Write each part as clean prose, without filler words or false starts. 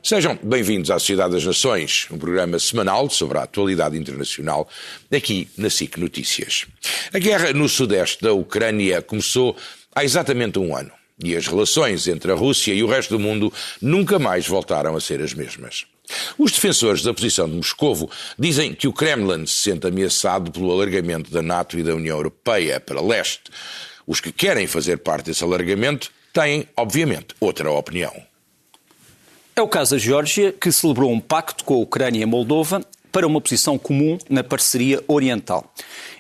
Sejam bem-vindos à Sociedade das Nações, um programa semanal sobre a atualidade internacional, aqui na SIC Notícias. A guerra no sudeste da Ucrânia começou há exatamente um ano e as relações entre a Rússia e o resto do mundo nunca mais voltaram a ser as mesmas. Os defensores da posição de Moscovo dizem que o Kremlin se sente ameaçado pelo alargamento da NATO e da União Europeia para leste. Os que querem fazer parte desse alargamento têm, obviamente, outra opinião. É o caso da Geórgia, que celebrou um pacto com a Ucrânia e a Moldova para uma posição comum na parceria oriental.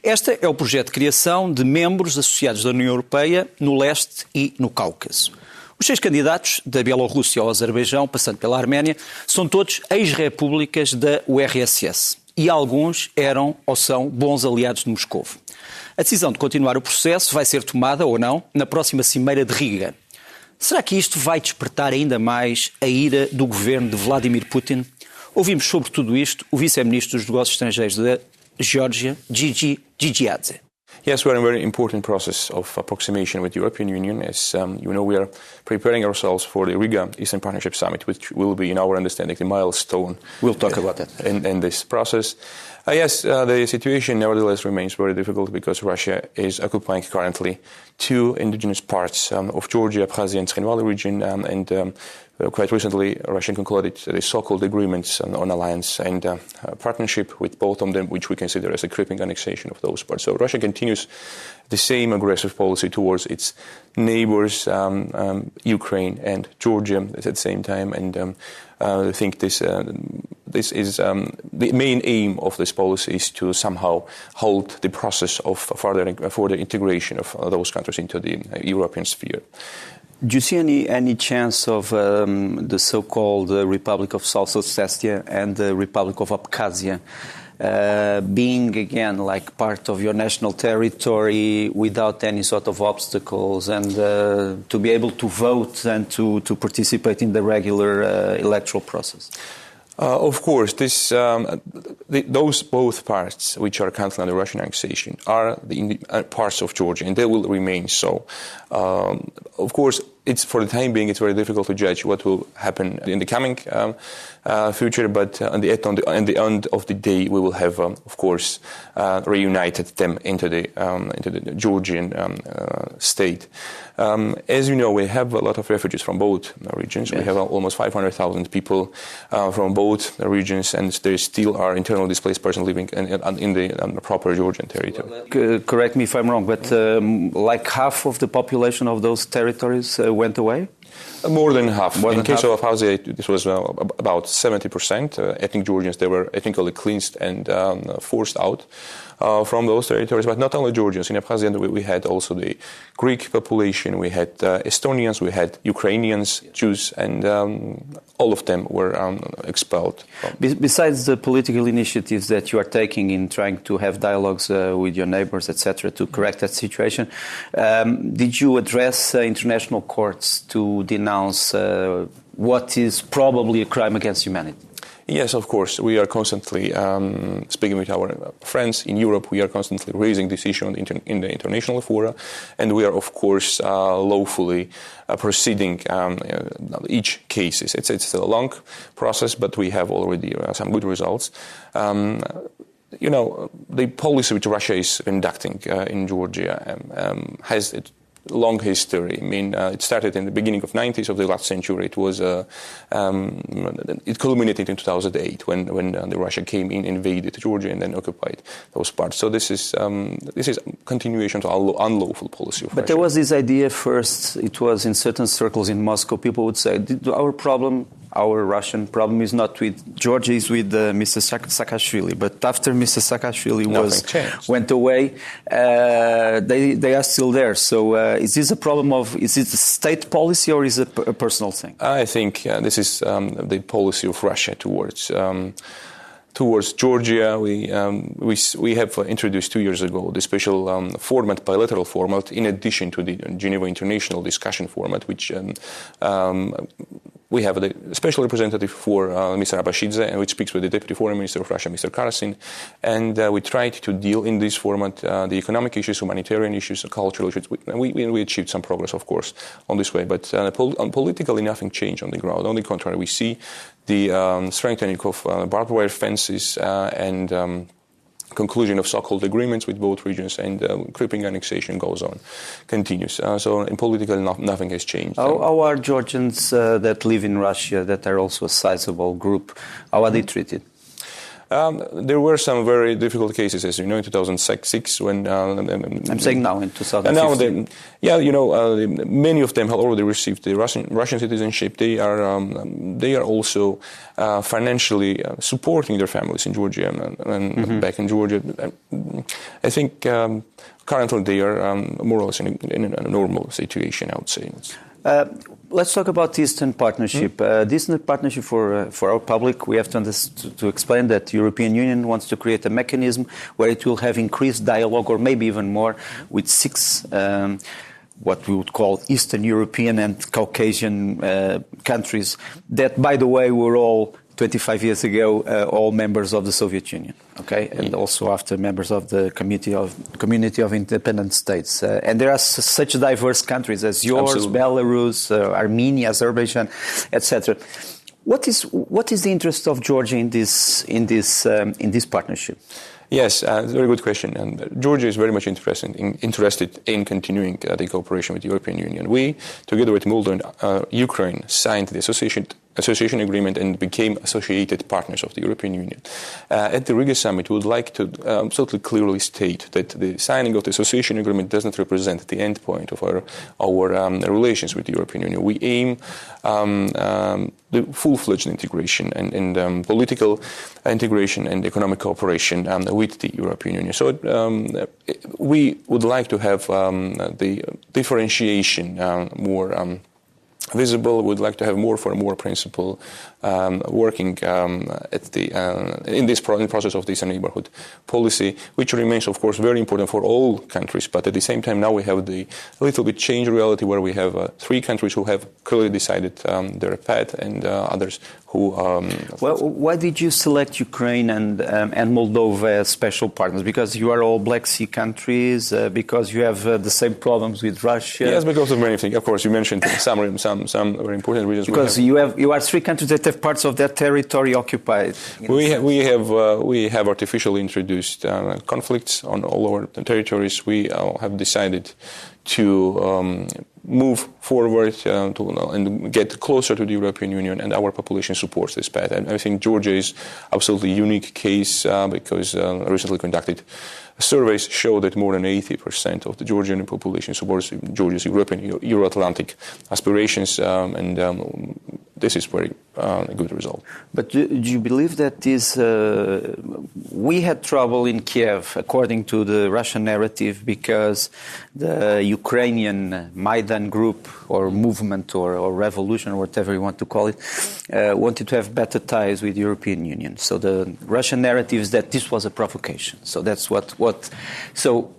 Este é o projeto de criação de membros associados da União Europeia no leste e no Cáucaso. Os 6 candidatos, da Bielorrússia ao Azerbaijão, passando pela Arménia, são todos ex-repúblicas da URSS e alguns eram ou são bons aliados de Moscovo. A decisão de continuar o processo vai ser tomada, ou não, na próxima cimeira de Riga. Será que isto vai despertar ainda mais a ira do governo de Vladimir Putin? Ouvimos sobre tudo isto o vice-ministro dos Negócios Estrangeiros da Geórgia, Gigiadzem. Yes, we are in a very important process of approximation with the European Union. As you know, we are preparing ourselves for the Riga Eastern Partnership Summit, which will be, in our understanding, the milestone. We'll talk about that. In this process. Yes, the situation nevertheless remains very difficult because Russia is occupying currently 2 indigenous parts of Georgia, Abkhazia and Tskhin Valley region, and quite recently, Russia concluded the so-called agreements on alliance and partnership with both of them, which we consider as a creeping annexation of those parts. So Russia continues the same aggressive policy towards its neighbors, Ukraine and Georgia at the same time. And I think this is the main aim of this policy is to somehow halt the process of further integration of those countries into the European sphere. Do you see any chance of the so-called Republic of South Ossetia and the Republic of Abkhazia being again like part of your national territory without any sort of obstacles and to be able to vote and to participate in the regular electoral process? Of course, those both parts which are currently under Russian annexation are the parts of Georgia, and they will remain so. Of course, for the time being, it's very difficult to judge what will happen in the coming future. But at the end of the day, we will have, of course, reunited them into the Georgian state. As you know, we have a lot of refugees from both regions. Yes. We have almost 500,000 people from both regions, and there still are internally displaced persons living in the proper Georgian territory. Correct me if I'm wrong, but like half of the population of those territories went away? More than half. In case of Abkhazia, this was about 70%. Ethnic Georgians, they were ethnically cleansed and forced out from those territories. But not only Georgians. In Abkhazia, we had also the Greek population, we had Estonians, we had Ukrainians, Jews, and all of them were expelled. Besides the political initiatives that you are taking in trying to have dialogues with your neighbors, etc., to correct that situation, did you address international courts to denounce what is probably a crime against humanity? Yes, of course. We are constantly speaking with our friends in Europe. We are constantly raising this issue in the international fora, and we are, of course, lawfully proceeding each case. It's a long process, but we have already some good results. You know, the policy which Russia is conducting in Georgia has long history. I mean, it started in the beginning of 90s of the last century. It was it culminated in 2008 when the Russia came in, invaded Georgia, and then occupied those parts. So this is continuation to unlawful policy of Russia. But there was this idea first. It was in certain circles in Moscow. People would say, our Russian problem is not with Georgia, it's with Mr. Saakashvili. But after Mr. Saakashvili went away, they are still there. So is this a problem is it a state policy or is it a personal thing? I think this is the policy of Russia towards Georgia. We have introduced 2 years ago the special bilateral format, in addition to the Geneva International Discussion format, which we have a special representative for Mr. Abashidze, which speaks with the Deputy Foreign Minister of Russia, Mr. Karasin, and we tried to deal in this format the economic issues, humanitarian issues, cultural issues. We achieved some progress, of course, on this way, but politically nothing changed on the ground. On the contrary, we see the strengthening of barbed wire fences and conclusion of so-called agreements with both regions, and creeping annexation goes on, continues. So in political, nothing has changed. How are Georgians that live in Russia, that are also a sizable group, how are they treated? There were some very difficult cases, as you know, in 2006 when... I'm saying now in 2015. And now, many of them have already received the Russian citizenship. They are also financially supporting their families in Georgia and back in Georgia. I think currently they are more or less in a normal situation, I would say. Let's talk about the Eastern Partnership. The Eastern Partnership, for our public, we have to explain that the European Union wants to create a mechanism where it will have increased dialogue, or maybe even more, with 6 what we would call Eastern European and Caucasian countries that, by the way, were all 25 years ago, all members of the Soviet Union, okay, and also after members of the Community of Independent States. And there are such diverse countries as yours, Absolutely. Belarus, Armenia, Azerbaijan, etc. What is the interest of Georgia in this partnership? Yes, very good question. And Georgia is very much interested in continuing the cooperation with the European Union. We, together with Moldova and Ukraine, signed the association agreement and became associated partners of the European Union. At the Rigis summit, we would like to absolutely clearly state that the signing of the association agreement does not represent the end point of our relations with the European Union. We aim the full-fledged integration and political integration and economic cooperation with the European Union. So we would like to have the differentiation more visible. We'd like to have more for more principle working in this process of this neighborhood policy, which remains, of course, very important for all countries. But at the same time, now we have the little bit changed reality where we have 3 countries who have clearly decided their path, and others who... Well, why did you select Ukraine and Moldova as special partners? Because you are all Black Sea countries, because you have the same problems with Russia? Yes, because of many things. Of course, you mentioned some very important reasons. Because you are 3 countries that have parts of their territory occupied. We have artificially introduced conflicts on all our territories. We have decided to move forward and get closer to the European Union, and our population supports this path. And I think Georgia is absolutely unique case because recently conducted surveys show that more than 80% of the Georgian population supports Georgia's European, Euro-Atlantic aspirations, and this is very a good result. But do you believe that we had trouble in Kiev, according to the Russian narrative, because the Ukrainian Maidan group or movement or revolution, or whatever you want to call it, wanted to have better ties with the European Union. So the Russian narrative is that this was a provocation. So that's so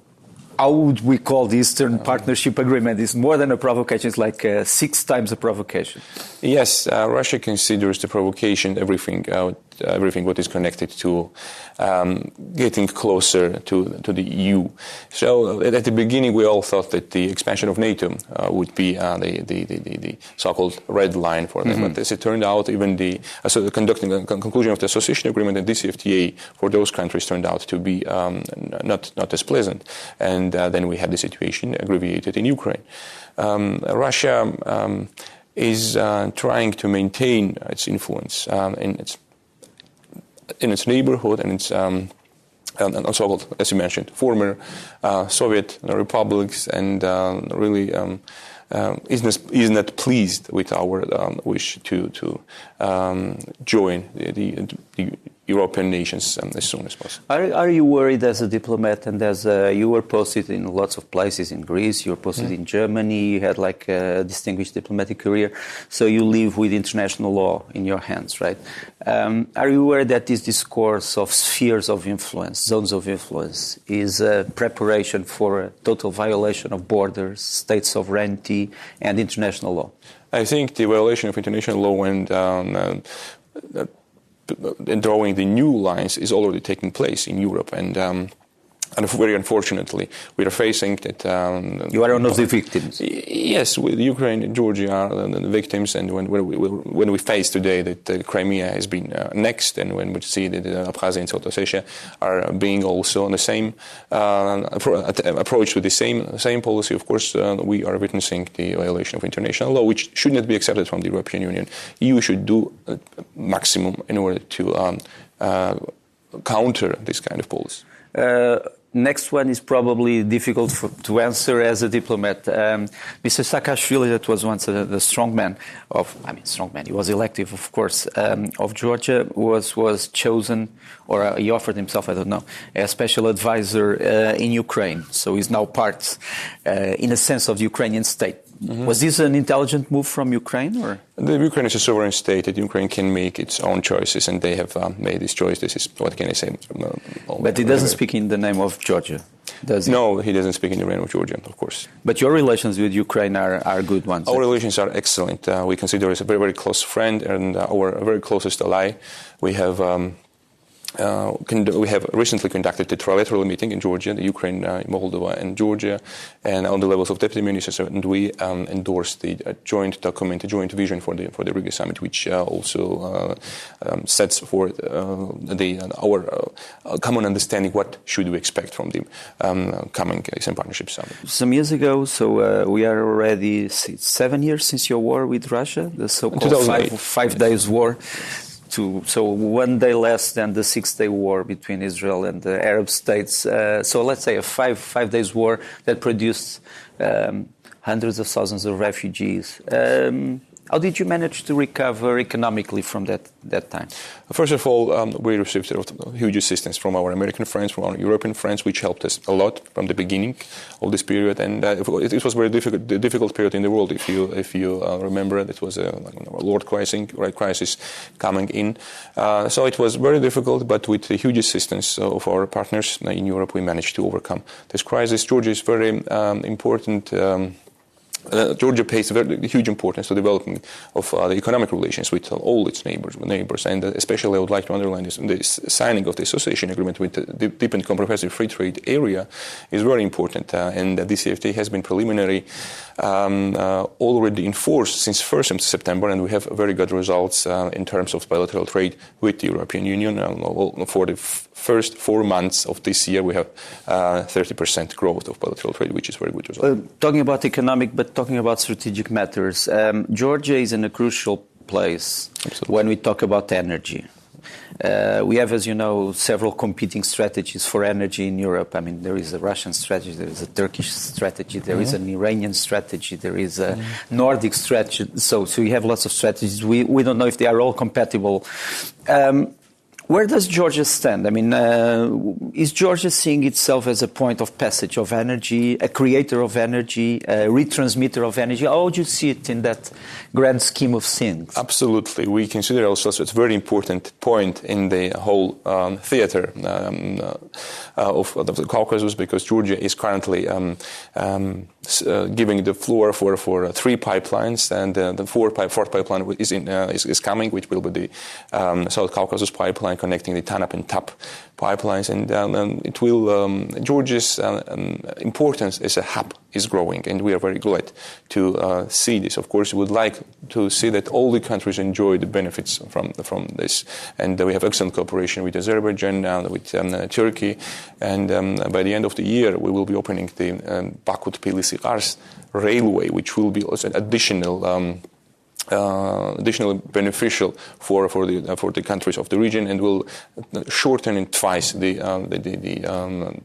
how would we call the Eastern Partnership Agreement? It's more than a provocation. It's like 6 times a provocation. Yes, Russia considers the provocation everything what is connected to getting closer to the EU. So at the beginning, we all thought that the expansion of NATO would be the so-called red line for them. But as it turned out, even the conclusion of the association agreement and DCFTA for those countries turned out to be not as pleasant. And then we had the situation aggravated in Ukraine. Russia is trying to maintain its influence in its neighborhood and its so-called, as you mentioned, former Soviet republics, and really is not pleased with our wish to join the European nations as soon as possible. Are you worried as a diplomat, and as you were posted in lots of places in Greece, you were posted in Germany, you had like a distinguished diplomatic career, so you live with international law in your hands, right? Are you aware that this discourse of spheres of influence, zones of influence, is a preparation for a total violation of borders, state sovereignty, and international law? I think the violation of international law and drawing the new lines is already taking place in Europe, and very unfortunately, we are facing that. You are one of the victims. Yes, with Ukraine and Georgia are the victims, and when we face today that Crimea has been annexed, and when we see that Abkhazia and South Ossetia are being also on the same approach with the same policy, of course, we are witnessing the violation of international law, which should not be accepted from the European Union. EU should do maximum in order to counter this kind of policy. Next one is probably difficult to answer as a diplomat. Mr. Saakashvili, that was once the strongman he was elected, of course, of Georgia, was chosen, or he offered himself, I don't know, as special advisor in Ukraine. So he's now part, in a sense, of the Ukrainian state. Mm-hmm. Was this an intelligent move from Ukraine, or? The Ukraine is a sovereign state. That Ukraine can make its own choices, and they have made this choice. This is, what can I say? But he doesn't speak in the name of Georgia, does he? No, he doesn't speak in the name of Georgia, of course. But your relations with Ukraine are good ones. Our relations are excellent. We consider us a very, very close friend and our very closest ally. We have recently conducted a trilateral meeting in Georgia, the Ukraine, Moldova, and Georgia, and on the levels of deputy ministers, and we endorsed the joint document, a joint vision for the Rigis summit, which also sets forth our common understanding what should we expect from the coming Eastern Partnership Summit. Some years ago, so we are already 7 years since your war with Russia, the so-called five days war. So 1 day less than the 6-day war between Israel and the Arab states. So let's say a five days war that produced hundreds of thousands of refugees. How did you manage to recover economically from that time? First of all, we received huge assistance from our American friends, from our European friends, which helped us a lot from the beginning of this period. And it was a very difficult period in the world. If you remember, it was a world crisis coming in. So it was very difficult, but with the huge assistance of our partners in Europe, we managed to overcome this crisis. Georgia is very important. Georgia pays very huge importance to developing of the economic relations with all its neighbors, and especially I would like to underline this signing of the association agreement with the deep and comprehensive free trade area is very important, and the DCFTA has been preliminary already enforced since 1st of September, and we have very good results in terms of bilateral trade with the European Union. For the first 4 months of this year, we have 30% growth of bilateral trade, which is very good result. Talking about economic, but talking about strategic matters, Georgia is in a crucial place. Absolutely. When we talk about energy. We have, as you know, several competing strategies for energy in Europe. I mean, there is a Russian strategy, there is a Turkish strategy, there is an Iranian strategy, there is a Nordic strategy. So you have lots of strategies. We don't know if they are all compatible. Where does Georgia stand? I mean, is Georgia seeing itself as a point of passage of energy, a creator of energy, a retransmitter of energy? How would you see it in that grand scheme of things? Absolutely. We consider ourselves as a very important point in the whole theater of the Caucasus, because Georgia is currently giving the floor for 3 pipelines, and the fourth pipeline is coming, which will be the South Caucasus pipeline connecting the TANAP and TAP pipelines, and it will Georgia's importance as a hub is growing, and we are very glad to see this. Of course, we would like to see that all the countries enjoy the benefits from this, and we have excellent cooperation with Azerbaijan, with Turkey, and by the end of the year we will be opening the Baku-Tbilisi-Kars railway, which will be also an additional additionally beneficial for the countries of the region, and will shorten in twice the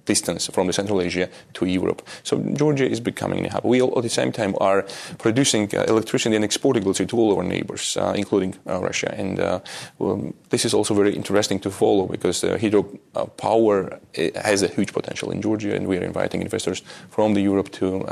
distance from the Central Asia to Europe. So Georgia is becoming a hub. We all, at the same time, are producing electricity and exporting electricity to all our neighbors, including Russia. And this is also very interesting to follow, because hydropower has a huge potential in Georgia, and we are inviting investors from Europe to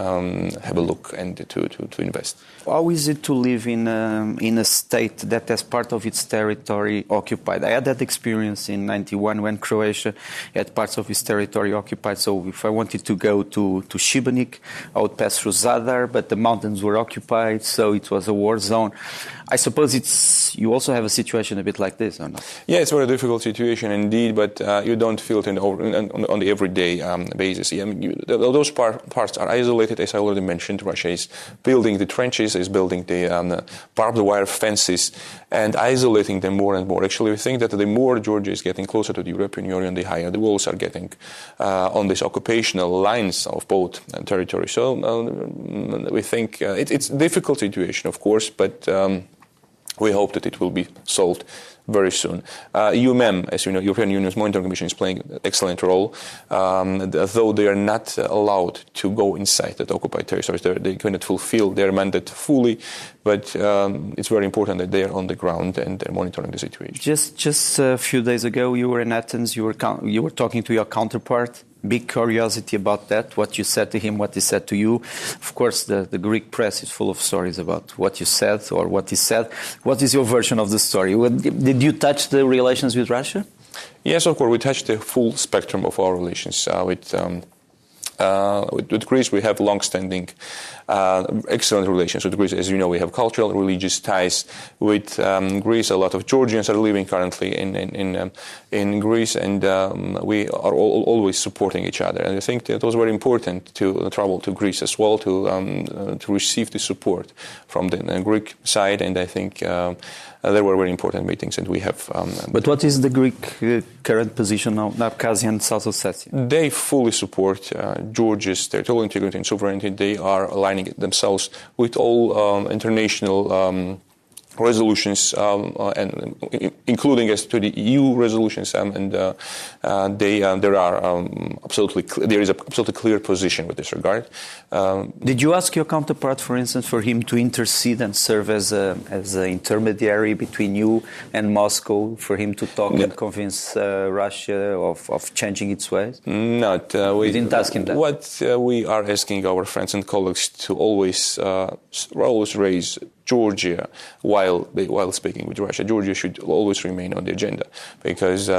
have a look and to invest. How is it to live in a state that has part of its territory occupied? I had that experience in '91 when Croatia had parts of its territory occupied. So if I wanted to go to Šibenik, I would pass through Zadar, but the mountains were occupied, so it was a war zone. I suppose you also have a situation a bit like this, or not? Yeah, it's a very difficult situation indeed, but you don't feel it on the everyday basis. I mean, those parts are isolated, as I already mentioned. Russia is building the trenches, is building the barbed wire fences, and isolating them more and more. Actually, we think that the more Georgia is getting closer to the European Union, the higher the walls are getting on these occupational lines of both territories. So we think it's a difficult situation, of course, but we hope that it will be solved very soon. UMM, as you know, European Union's Monitoring Commission, is playing an excellent role. Though they are not allowed to go inside the occupied territories, they cannot fulfill their mandate fully. But it's very important that they are on the ground and they're monitoring the situation. Just a few days ago, you were in Athens. You were talking to your counterpart. Big curiosity about that, what you said to him, what he said to you. Of course, the Greek press is full of stories about what you said or what he said. What is your version of the story? Did you touch the relations with Russia? Yes, of course. We touched the full spectrum of our relations with Greece. We have long-standing, excellent relations with Greece. As you know, we have cultural, religious ties with Greece. A lot of Georgians are living currently in Greece, and we are always supporting each other. And I think that it was very important to travel to Greece as well to receive the support from the Greek side. And I think there were very important meetings, and we have. But what is the Greek current position on Abkhazia and South Ossetia? They fully support Georgia's territorial integrity and sovereignty. They are aligning themselves with all international resolutions, and including as to the EU resolutions, and there is a absolutely clear position with this regard. Did you ask your counterpart, for instance, for him to intercede and serve as an intermediary between you and Moscow, for him to talk and convince Russia of changing its ways? Not. We didn't ask him that. What we are asking our friends and colleagues to always raise Georgia while speaking with Russia. Georgia should always remain on the agenda, because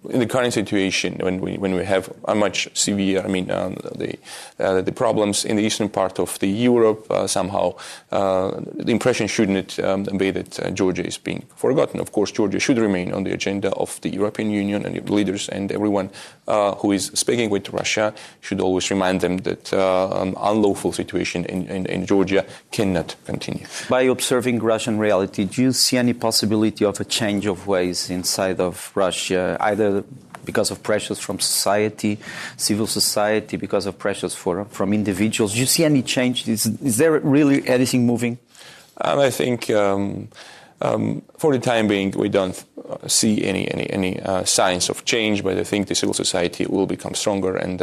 in the current situation, when we have a much severe, the problems in the eastern part of the Europe, somehow the impression shouldn't be that Georgia is being forgotten. Of course, Georgia should remain on the agenda of the European Union and leaders, and everyone who is speaking with Russia should always remind them that an unlawful situation in Georgia cannot continue. By observing Russian reality, do you see any possibility of a change of ways inside of Russia, either because of pressures from society, civil society, because of pressures from individuals? Do you see any change? Is there really anything moving? I think for the time being, we don't see any signs of change, but I think the civil society will become stronger, and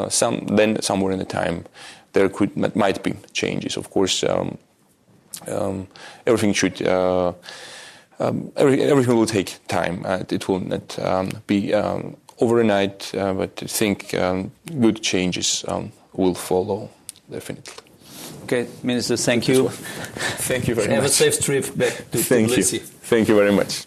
somewhere in the time there might be changes. Of course, everything should. Everything will take time. It will not be overnight, but I think good changes will follow, definitely. Okay, Minister, thank you. Thank you very much. Have a safe trip back to Tbilisi. Thank you very much.